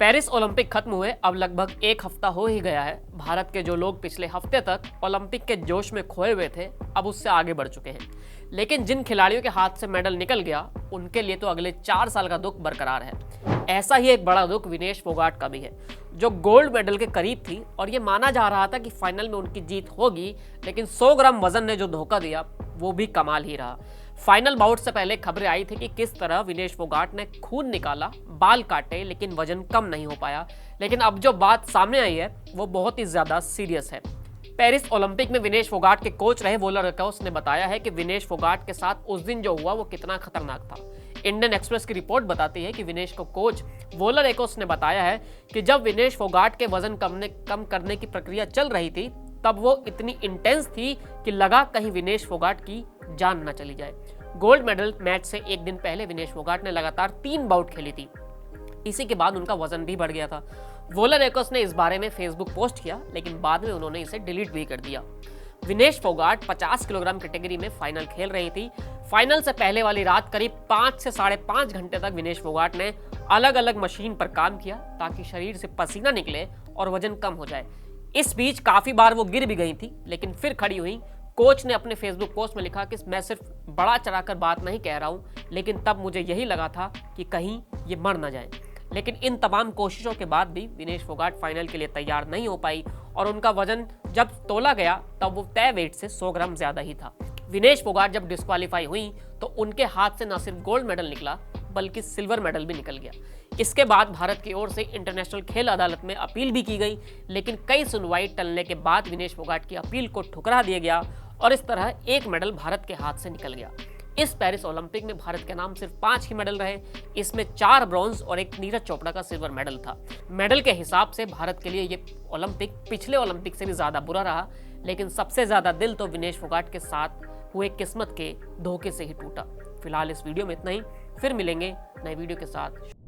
Paris Olympic खत्म हुए अब लगभग एक हफ्ता हो ही गया है। भारत के जो लोग पिछले हफ्ते तक ओलंपिक के जोश में खोए हुए थे अब उससे आगे बढ़ चुके हैं। लेकिन जिन खिलाड़ियों के हाथ से मेडल निकल गया उनके लिए तो अगले 4 साल का दुख बरकरार है। ऐसा ही एक बड़ा दुख विनेश फोगाट का भी है, जो गोल्ड मेडल के करीब थी और ये माना जा रहा था कि फाइनल में उनकी जीत होगी, लेकिन 100 ग्राम वजन ने जो धोखा दिया वो भी कमाल ही रहा। फाइनल बाउट से पहले खबरें आई थी कि किस तरह विनेश फोगाट ने खून निकाला, बाल काटे, लेकिन वजन कम नहीं हो पाया। लेकिन अब जो बात सामने आई है वो बहुत ही ज्यादा सीरियस है। पेरिस ओलंपिक में विनेश फोगाट के कोच रहे वोलर एकोस ने बताया है कि विनेश फोगाट के साथ उस दिन जो हुआ वो कितना खतरनाक था। इंडियन एक्सप्रेस की रिपोर्ट बताती है कि विनेश को कोच वोलर एकोस ने बताया है कि जब विनेश फोगाट के वजन कम करने की प्रक्रिया चल रही थी तब वो इतनी इंटेंस थी कि लगा कहीं विनेश फोगाट की जान न चली जाए। गोल्ड मेडल मैच से एक दिन पहले विनेश फोगाट ने लगातार 3 बाउट खेली थी। इसी के बाद उनका वजन भी बढ़ गया था। वोलर एकोस ने इस बारे में फेसबुक पोस्ट किया, लेकिन बाद में उन्होंने इसे डिलीट भी कर दिया। विनेश फोगाट 50 किलोग्राम कैटेगरी में फाइनल खेल रही थी। फाइनल से पहले वाली रात करीब 5 से 5.5 घंटे तक विनेश फोगाट ने अलग अलग मशीन पर काम किया ताकि शरीर से पसीना निकले और वजन कम हो जाए। इस बीच काफी बार वो गिर भी गई थी, लेकिन फिर खड़ी हुई। कोच ने अपने फेसबुक पोस्ट में लिखा कि मैं सिर्फ बड़ा चढ़ाकर बात नहीं कह रहा हूं, लेकिन तब मुझे यही लगा था कि कहीं ये मर ना जाए। लेकिन इन तमाम कोशिशों के बाद भी विनेश फोगाट फाइनल के लिए तैयार नहीं हो पाई और उनका वजन जब तोला गया तब वो तय वेट से 100 ग्राम ज्यादा ही था। विनेश फोगाट जब डिस्क्वालीफाई हुई तो उनके हाथ से न सिर्फ गोल्ड मेडल निकला बल्कि सिल्वर मेडल भी निकल गया। इसके बाद भारत की ओर से इंटरनेशनल खेल अदालत में अपील भी की गई, लेकिन कई सुनवाई टलने के बाद विनेश फोगाट की अपील को ठुकरा दिया गया और इस तरह एक मेडल भारत के हाथ से निकल गया। इस पेरिस ओलंपिक में भारत के नाम सिर्फ 5 ही मेडल रहे। इसमें 4 ब्रॉन्ज और एक नीरज चोपड़ा का सिल्वर मेडल था। मेडल के हिसाब से भारत के लिए ये ओलंपिक पिछले ओलंपिक से भी ज्यादा बुरा रहा, लेकिन सबसे ज्यादा दिल तो विनेश फोगाट के साथ हुए किस्मत के धोखे से ही टूटा। फिलहाल इस वीडियो में इतना ही, फिर मिलेंगे नए वीडियो के साथ।